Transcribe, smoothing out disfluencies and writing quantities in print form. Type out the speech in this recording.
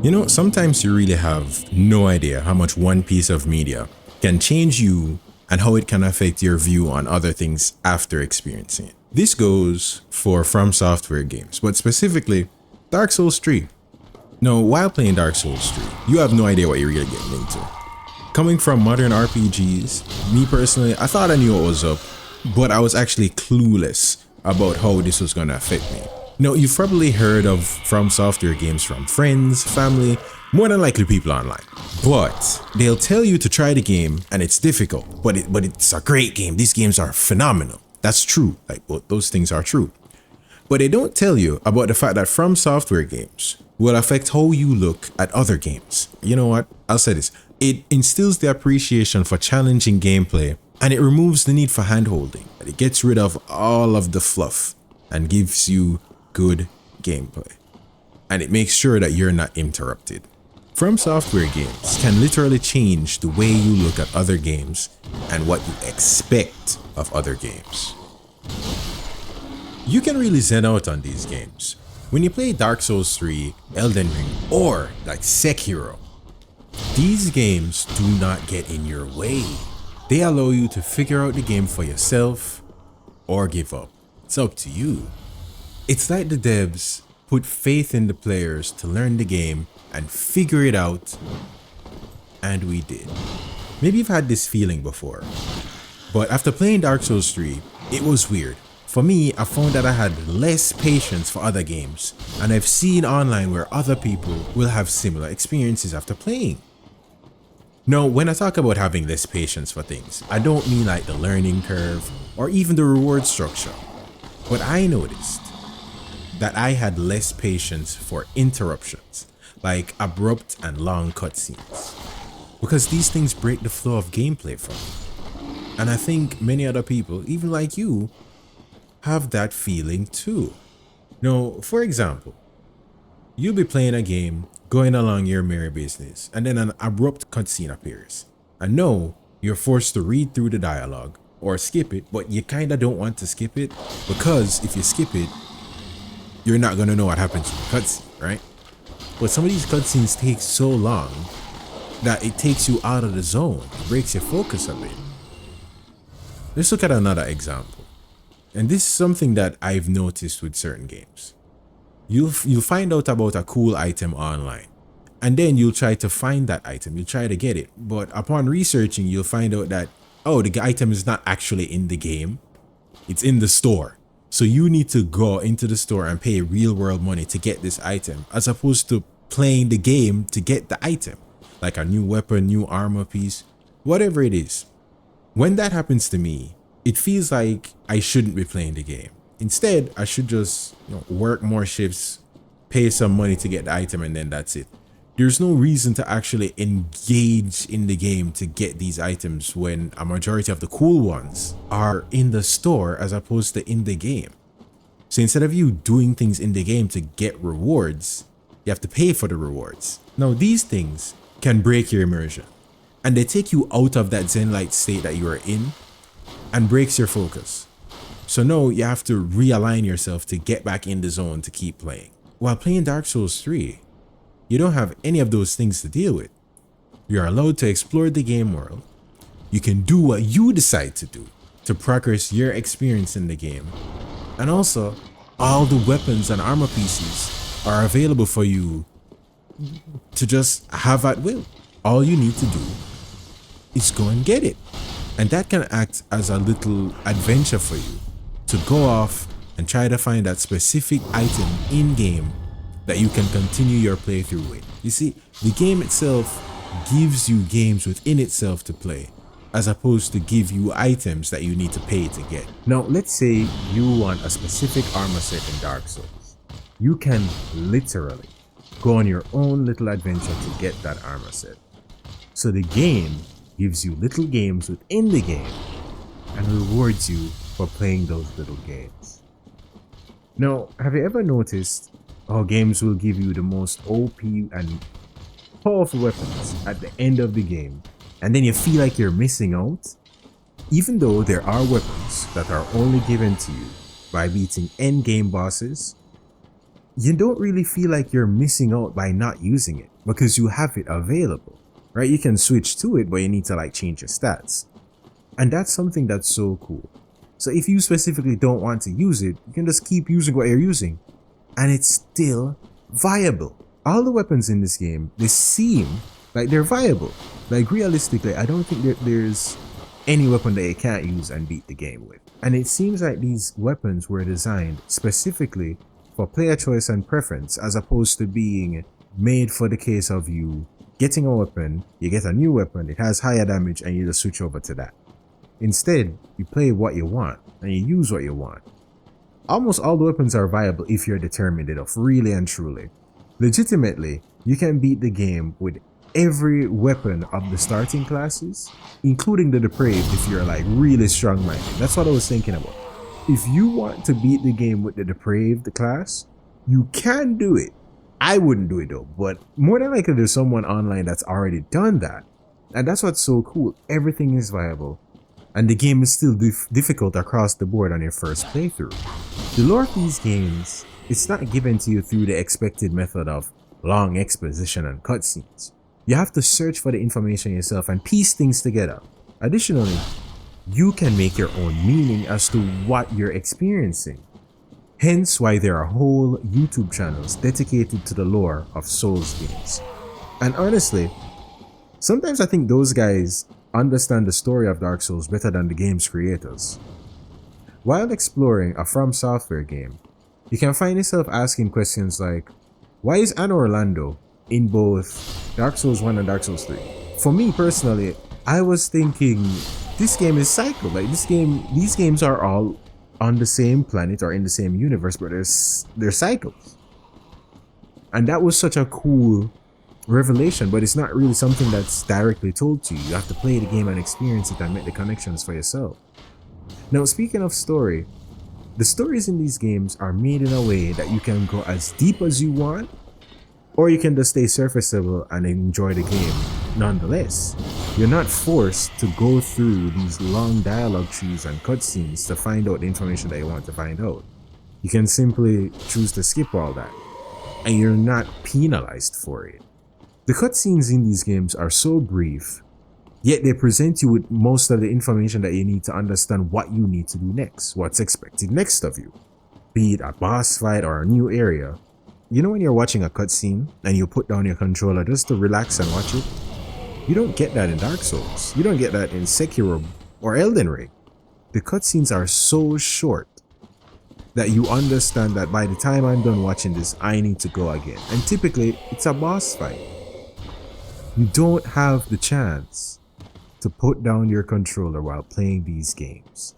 You know, sometimes you really have no idea how much one piece of media can change you and how it can affect your view on other things after experiencing it. This goes for Fromsoftware games, but specifically Dark Souls 3. Now, while playing Dark Souls 3, you have no idea what you're really getting into. Coming from modern RPGs, me personally, I thought I knew what was up, but I was actually clueless about how this was going to affect me. Now, you've probably heard of Fromsoftware games from friends, family, more than likely people online. But they'll tell you to try the game and it's difficult, but it's a great game. These games are phenomenal. That's true. Those things are true. But they don't tell you about the fact that Fromsoftware games will affect how you look at other games. You know what? I'll say this. It instills the appreciation for challenging gameplay and it removes the need for handholding. It gets rid of all of the fluff and gives you good gameplay. And it makes sure that you're not interrupted. Fromsoftware games can literally change the way you look at other games and what you expect of other games. You can really zen out on these games. When you play Dark Souls 3, Elden Ring, or like Sekiro, these games do not get in your way. They allow you to figure out the game for yourself or give up. It's up to you. It's like the devs put faith in the players to learn the game and figure it out, and we did. Maybe you've had this feeling before, but after playing Dark Souls 3, it was weird. For me, I found that I had less patience for other games, and I've seen online where other people will have similar experiences after playing. Now, when I talk about having less patience for things, I don't mean like the learning curve or even the reward structure, but I noticed that I had less patience for interruptions, like abrupt and long cutscenes, because these things break the flow of gameplay for me. And I think many other people, even like you, have that feeling too. Now, for example, you'll be playing a game, going along your merry business, and then an abrupt cutscene appears. And no, you're forced to read through the dialogue or skip it, but you kinda don't want to skip it because if you skip it, you're not gonna know what happens in the cutscene, right? But some of these cutscenes take so long that it takes you out of the zone, it breaks your focus a bit. Let's look at another example. And this is something that I've noticed with certain games. You'll find out about a cool item online, and then you'll try to find that item, you'll try to get it, but upon researching, you'll find out that, oh, the item is not actually in the game, it's in the store. So you need to go into the store and pay real world money to get this item, as opposed to playing the game to get the item, like a new weapon, new armor piece, whatever it is. When that happens to me, it feels like I shouldn't be playing the game. Instead, I should just work more shifts, pay some money to get the item, and then that's it. There's no reason to actually engage in the game to get these items when a majority of the cool ones are in the store as opposed to in the game. So instead of you doing things in the game to get rewards, you have to pay for the rewards. Now these things can break your immersion and they take you out of that zen-like state that you are in and breaks your focus. So now you have to realign yourself to get back in the zone to keep playing. While playing Dark Souls 3, you don't have any of those things to deal with. You're allowed to explore the game world. You can do what you decide to do to progress your experience in the game. And also, all the weapons and armor pieces are available for you to just have at will. All you need to do is go and get it. And that can act as a little adventure for you to go off and try to find that specific item in game that you can continue your playthrough with. You see, the game itself gives you games within itself to play, as opposed to give you items that you need to pay to get. Now, let's say you want a specific armor set in Dark Souls. You can literally go on your own little adventure to get that armor set. So the game gives you little games within the game and rewards you for playing those little games. Now, have you ever noticed how games will give you the most OP and powerful weapons at the end of the game, and then you feel like you're missing out? Even though there are weapons that are only given to you by beating end game bosses, you don't really feel like you're missing out by not using it. because you have it available, right? You can switch to it, but you need to like change your stats. And that's something that's so cool. So if you specifically don't want to use it, you can just keep using what you're using and it's still viable. All the weapons in this game, they seem like they're viable. Like realistically, I don't think there's any weapon that you can't use and beat the game with. And it seems like these weapons were designed specifically for player choice and preference, as opposed to being made for the case of you getting a weapon, you get a new weapon, it has higher damage, and you just switch over to that. Instead, you play what you want and you use what you want. Almost all the weapons are viable if you're determined enough, really and truly. Legitimately, you can beat the game with every weapon of the starting classes, including the depraved if you're like really strong-minded. That's what I was thinking about. If you want to beat the game with the depraved class, you can do it. I wouldn't do it though, but more than likely there's someone online that's already done that. And that's what's so cool. Everything is viable. And the game is still difficult across the board on your first playthrough. The lore of these games, it's not given to you through the expected method of long exposition and cutscenes. You have to search for the information yourself and piece things together. Additionally, you can make your own meaning as to what you're experiencing. Hence why there are whole YouTube channels dedicated to the lore of Souls games. And honestly, sometimes I think those guys understand the story of Dark Souls better than the game's creators. While exploring a Fromsoftware game, you can find yourself asking questions like, why is Anna Orlando in both Dark Souls 1 and Dark Souls 3? For me personally, I was thinking this game is cycled. Like these games are all on the same planet or in the same universe, but they're cycles. And that was such a cool revelation, but it's not really something that's directly told to you. You have to play the game and experience it and make the connections for yourself. Now, speaking of story, the stories in these games are made in a way that you can go as deep as you want, or you can just stay surface level and enjoy the game nonetheless. You're not forced to go through these long dialogue trees and cutscenes to find out the information that you want to find out. You can simply choose to skip all that, and you're not penalized for it. The cutscenes in these games are so brief, yet they present you with most of the information that you need to understand what you need to do next, what's expected next of you. Be it a boss fight or a new area. You know when you're watching a cutscene and you put down your controller just to relax and watch it? You don't get that in Dark Souls. You don't get that in Sekiro or Elden Ring. The cutscenes are so short that you understand that by the time I'm done watching this, I need to go again. And typically, it's a boss fight. You don't have the chance to put down your controller while playing these games.